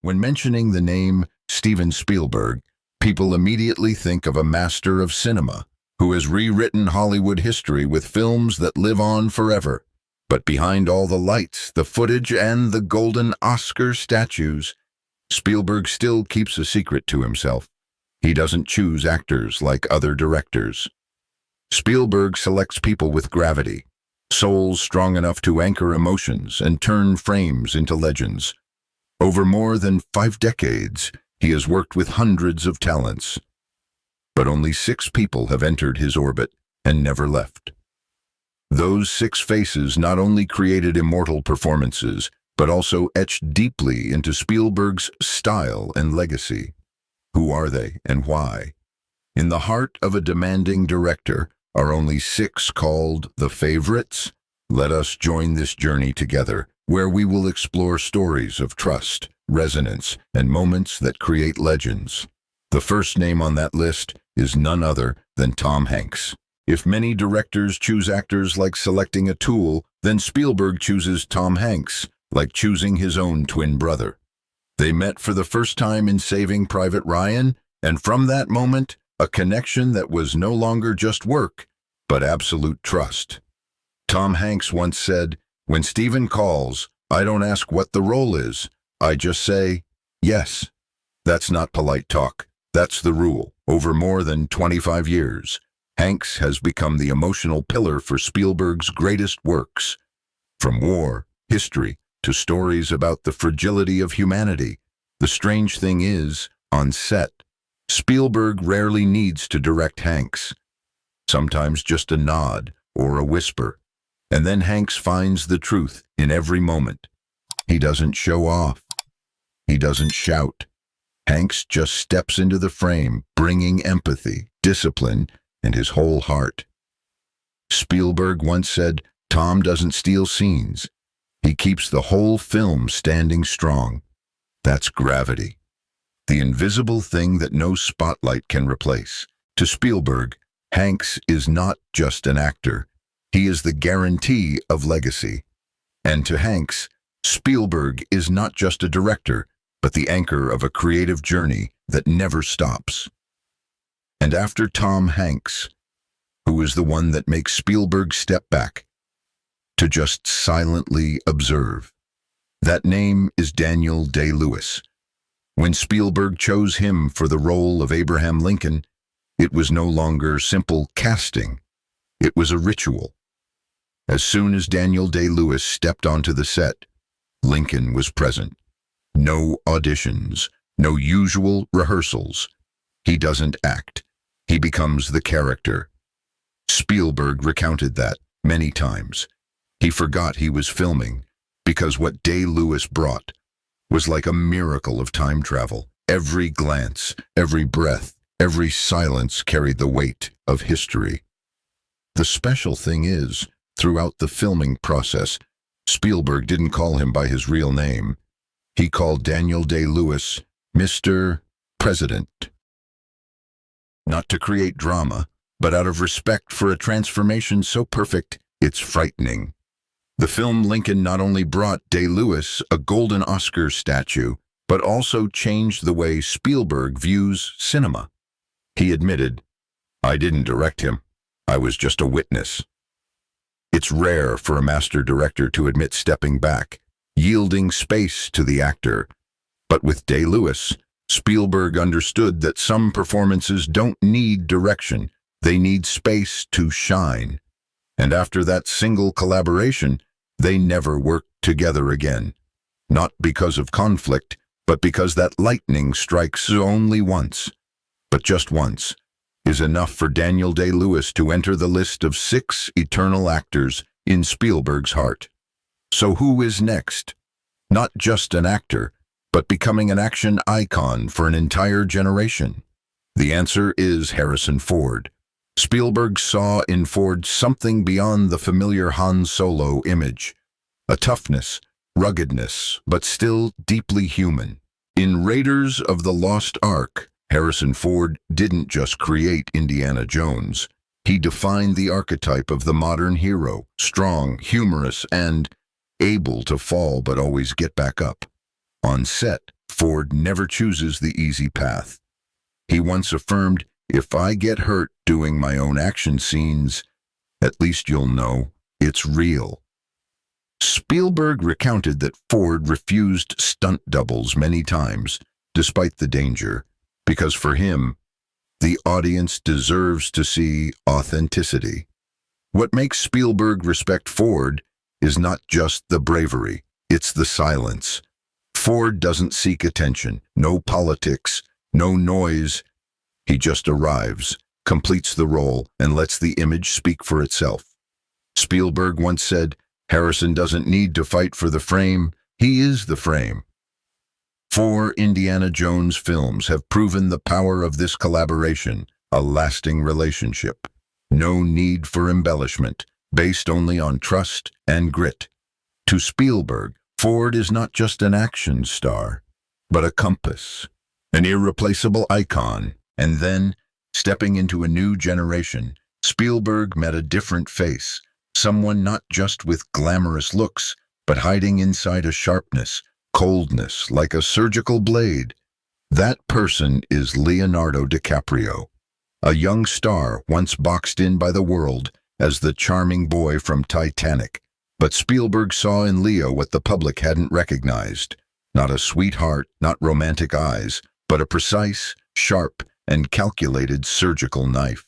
When mentioning the name Steven Spielberg, people immediately think of a master of cinema who has rewritten Hollywood history with films that live on forever. But behind all the lights, the footage, and the golden Oscar statues, Spielberg still keeps a secret to himself. He doesn't choose actors like other directors. Spielberg selects people with gravity, souls strong enough to anchor emotions and turn frames into legends. Over more than 5 decades, he has worked with hundreds of talents. But only 6 people have entered his orbit and never left. Those 6 faces not only created immortal performances, but also etched deeply into Spielberg's style and legacy. Who are they and why? In the heart of a demanding director are only 6 called the favorites. Let us join this journey together, where we will explore stories of trust, resonance, and moments that create legends. The first name on that list is none other than Tom Hanks. If many directors choose actors like selecting a tool, then Spielberg chooses Tom Hanks, like choosing his own twin brother. They met for the first time in Saving Private Ryan, and from that moment, a connection that was no longer just work, but absolute trust. Tom Hanks once said, "When Steven calls, I don't ask what the role is. I just say, yes." That's not polite talk. That's the rule. Over more than 25 years, Hanks has become the emotional pillar for Spielberg's greatest works. From war, history, to stories about the fragility of humanity. The strange thing is, on set, Spielberg rarely needs to direct Hanks. Sometimes just a nod or a whisper. And then Hanks finds the truth in every moment. He doesn't show off. He doesn't shout. Hanks just steps into the frame, bringing empathy, discipline, and his whole heart. Spielberg once said, "Tom doesn't steal scenes. He keeps the whole film standing strong." That's gravity. The invisible thing that no spotlight can replace. To Spielberg, Hanks is not just an actor. He is the guarantee of legacy. And to Hanks, Spielberg is not just a director, but the anchor of a creative journey that never stops. And after Tom Hanks, who is the one that makes Spielberg step back to just silently observe? That name is Daniel Day-Lewis. When Spielberg chose him for the role of Abraham Lincoln, it was no longer simple casting. It was a ritual. As soon as Daniel Day-Lewis stepped onto the set, Lincoln was present. No auditions, no usual rehearsals. He doesn't act. He becomes the character. Spielberg recounted that many times. He forgot he was filming, because what Day-Lewis brought was like a miracle of time travel. Every glance, every breath, every silence carried the weight of history. The special thing is, throughout the filming process, Spielberg didn't call him by his real name. He called Daniel Day-Lewis Mr. President. Not to create drama, but out of respect for a transformation so perfect, it's frightening. The film Lincoln not only brought Day-Lewis a golden Oscar statue, but also changed the way Spielberg views cinema. He admitted, "I didn't direct him. I was just a witness." It's rare for a master director to admit stepping back, yielding space to the actor. But with Day-Lewis, Spielberg understood that some performances don't need direction. They need space to shine. And after that single collaboration, they never worked together again. Not because of conflict, but because that lightning strikes only once. But just once is enough for Daniel Day-Lewis to enter the list of 6 eternal actors in Spielberg's heart. So who is next? Not just an actor, but becoming an action icon for an entire generation. The answer is Harrison Ford. Spielberg saw in Ford something beyond the familiar Han Solo image. A toughness, ruggedness, but still deeply human. In Raiders of the Lost Ark, Harrison Ford didn't just create Indiana Jones. He defined the archetype of the modern hero, strong, humorous, and able to fall but always get back up. On set, Ford never chooses the easy path. He once affirmed, "If I get hurt doing my own action scenes, at least you'll know it's real." Spielberg recounted that Ford refused stunt doubles many times, despite the danger, because for him, the audience deserves to see authenticity. What makes Spielberg respect Ford is not just the bravery, it's the silence. Ford doesn't seek attention, no politics, no noise. He just arrives, completes the role, and lets the image speak for itself. Spielberg once said, "Harrison doesn't need to fight for the frame, he is the frame." 4 Indiana Jones films have proven the power of this collaboration, a lasting relationship. No need for embellishment, based only on trust and grit. To Spielberg, Ford is not just an action star, but a compass, an irreplaceable icon. And then, stepping into a new generation, Spielberg met a different face, someone not just with glamorous looks, but hiding inside a sharpness, coldness, like a surgical blade. That person is Leonardo DiCaprio, a young star once boxed in by the world as the charming boy from Titanic. But Spielberg saw in Leo what the public hadn't recognized. Not a sweetheart, not romantic eyes, but a precise, sharp, and calculated surgical knife.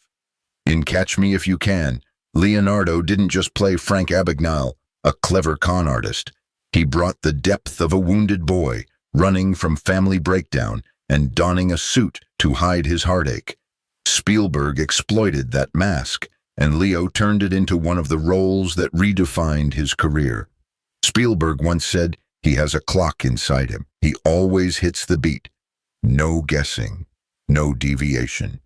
In Catch Me If You Can, Leonardo didn't just play Frank Abagnale, a clever con artist. He brought the depth of a wounded boy, running from family breakdown and donning a suit to hide his heartache. Spielberg exploited that mask, and Leo turned it into one of the roles that redefined his career. Spielberg once said, "He has a clock inside him. He always hits the beat. No guessing, no deviation."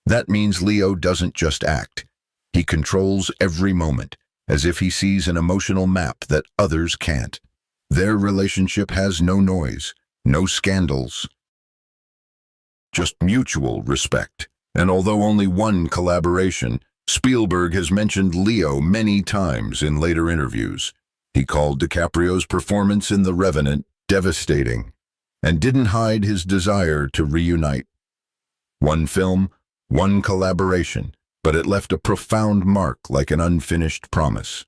That means Leo doesn't just act. He controls every moment, as if he sees an emotional map that others can't. Their relationship has no noise, no scandals, just mutual respect. And although only one collaboration, Spielberg has mentioned Leo many times in later interviews. He called DiCaprio's performance in The Revenant devastating, and didn't hide his desire to reunite. One film, one collaboration, but it left a profound mark like an unfinished promise.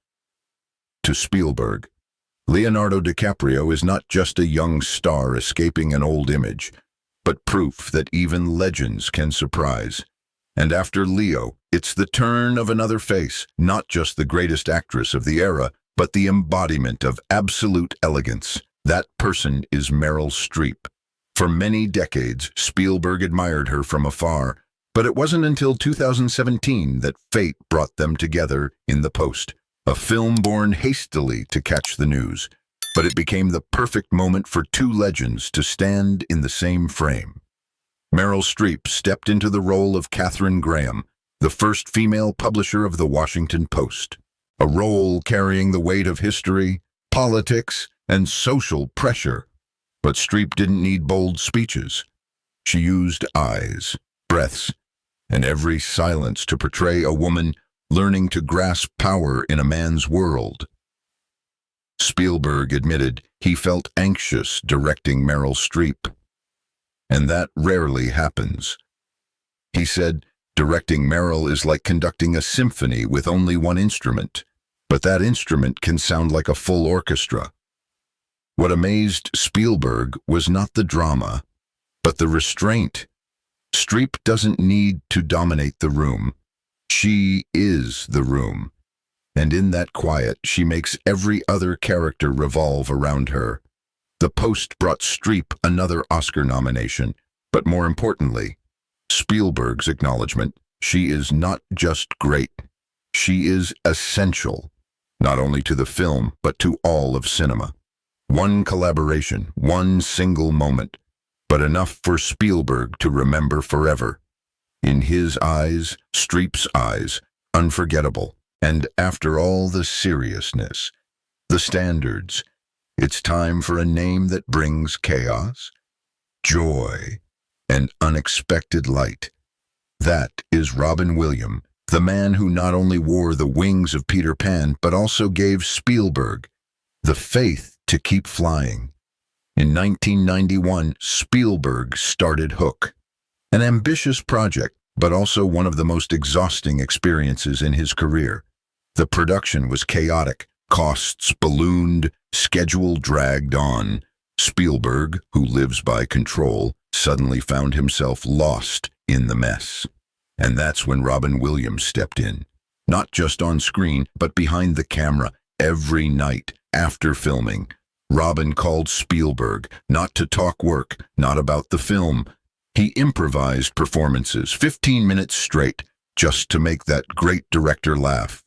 To Spielberg, Leonardo DiCaprio is not just a young star escaping an old image, but proof that even legends can surprise. And after Leo, it's the turn of another face, not just the greatest actress of the era, but the embodiment of absolute elegance. That person is Meryl Streep. For many decades, Spielberg admired her from afar, but it wasn't until 2017 that fate brought them together in The Post, a film born hastily to catch the news. But it became the perfect moment for two legends to stand in the same frame. Meryl Streep stepped into the role of Katharine Graham, the first female publisher of The Washington Post, a role carrying the weight of history, politics, and social pressure. But Streep didn't need bold speeches. She used eyes, breaths, and every silence to portray a woman learning to grasp power in a man's world. Spielberg admitted he felt anxious directing Meryl Streep, and that rarely happens. He said, "Directing Meryl is like conducting a symphony with only one instrument, but that instrument can sound like a full orchestra." What amazed Spielberg was not the drama, but the restraint. Streep doesn't need to dominate the room. She is the room. And in that quiet, she makes every other character revolve around her. The Post brought Streep another Oscar nomination, but more importantly, Spielberg's acknowledgement, she is not just great, she is essential, not only to the film, but to all of cinema. One collaboration, one single moment, but enough for Spielberg to remember forever. In his eyes, Streep's eyes, unforgettable. And after all the seriousness, the standards, it's time for a name that brings chaos, joy, and unexpected light. That is Robin Williams, the man who not only wore the wings of Peter Pan, but also gave Spielberg the faith to keep flying. In 1991, Spielberg started Hook, an ambitious project, but also one of the most exhausting experiences in his career. The production was chaotic, costs ballooned, schedule dragged on. Spielberg, who lives by control, suddenly found himself lost in the mess. And that's when Robin Williams stepped in. Not just on screen, but behind the camera, every night after filming. Robin called Spielberg, not to talk work, not about the film. He improvised performances, 15 minutes straight, just to make that great director laugh.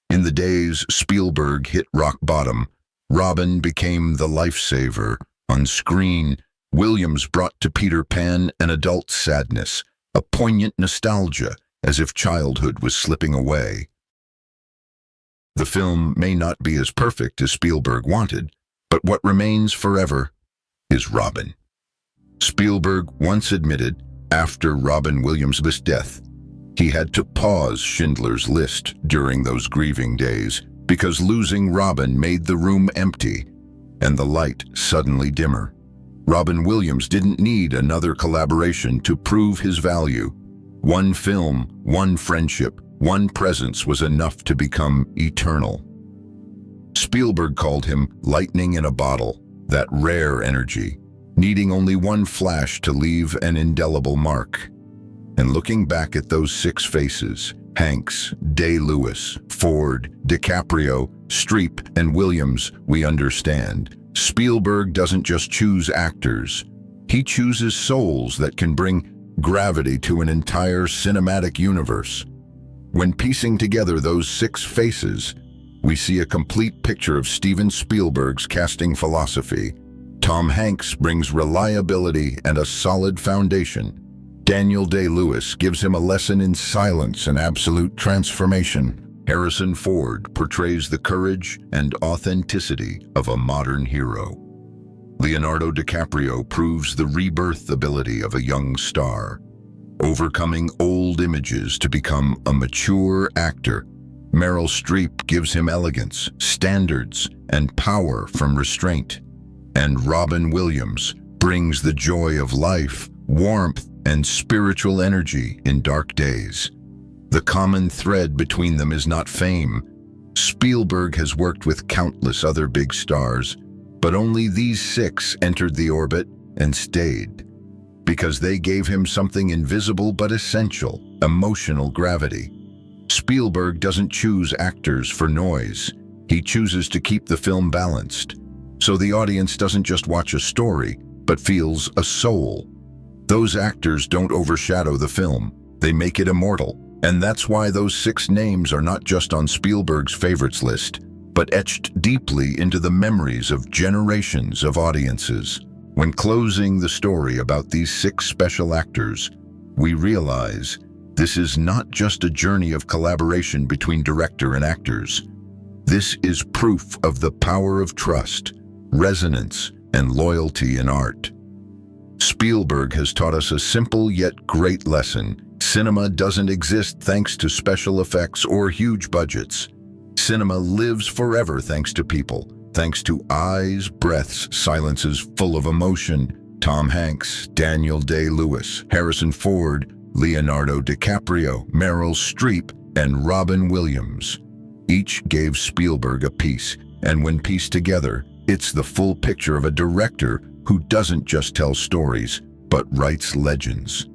In the days Spielberg hit rock bottom, Robin became the lifesaver. On screen, Williams brought to Peter Pan an adult sadness, a poignant nostalgia, as if childhood was slipping away. The film may not be as perfect as Spielberg wanted, but what remains forever is Robin. Spielberg once admitted, after Robin Williams' death, he had to pause Schindler's List during those grieving days because losing Robin made the room empty and the light suddenly dimmer. Robin Williams didn't need another collaboration to prove his value. One film, one friendship, one presence was enough to become eternal. Spielberg called him lightning in a bottle, that rare energy, needing only one flash to leave an indelible mark. And looking back at those six faces, Hanks, Day-Lewis, Ford, DiCaprio, Streep, and Williams, we understand. Spielberg doesn't just choose actors. He chooses souls that can bring gravity to an entire cinematic universe. When piecing together those six faces, we see a complete picture of Steven Spielberg's casting philosophy. Tom Hanks brings reliability and a solid foundation. Daniel Day-Lewis gives him a lesson in silence and absolute transformation. Harrison Ford portrays the courage and authenticity of a modern hero. Leonardo DiCaprio proves the rebirth ability of a young star, overcoming old images to become a mature actor. Meryl Streep gives him elegance, standards, and power from restraint. And Robin Williams brings the joy of life, warmth, and spiritual energy in dark days. The common thread between them is not fame. Spielberg has worked with countless other big stars, but only these six entered the orbit and stayed, because they gave him something invisible but essential: emotional gravity. Spielberg doesn't choose actors for noise. He chooses to keep the film balanced, so the audience doesn't just watch a story, but feels a soul. Those actors don't overshadow the film. They make it immortal. And that's why those six names are not just on Spielberg's favorites list, but etched deeply into the memories of generations of audiences. When closing the story about these six special actors, we realize this is not just a journey of collaboration between director and actors. This is proof of the power of trust, resonance, and loyalty in art. Spielberg has taught us a simple yet great lesson. Cinema doesn't exist thanks to special effects or huge budgets. Cinema lives forever thanks to people, thanks to eyes, breaths, silences full of emotion. Tom Hanks, Daniel Day-Lewis, Harrison Ford, Leonardo DiCaprio, Meryl Streep, and Robin Williams. Each gave Spielberg a piece, and when pieced together, it's the full picture of a director who doesn't just tell stories, but writes legends.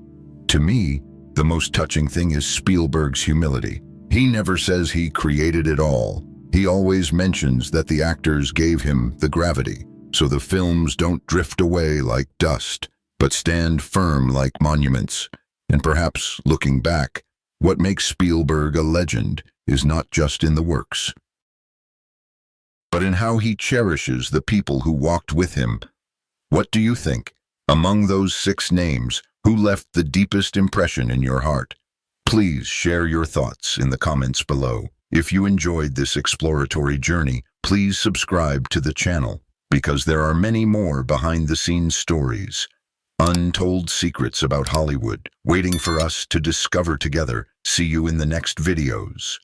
To me, the most touching thing is Spielberg's humility. He never says he created it all. He always mentions that the actors gave him the gravity, so the films don't drift away like dust, but stand firm like monuments. And perhaps, looking back, what makes Spielberg a legend is not just in the works, but in how he cherishes the people who walked with him. What do you think? Among those six names, who left the deepest impression in your heart? Please share your thoughts in the comments below. If you enjoyed this exploratory journey, please subscribe to the channel, because there are many more behind-the-scenes stories, untold secrets about Hollywood, waiting for us to discover together. See you in the next videos.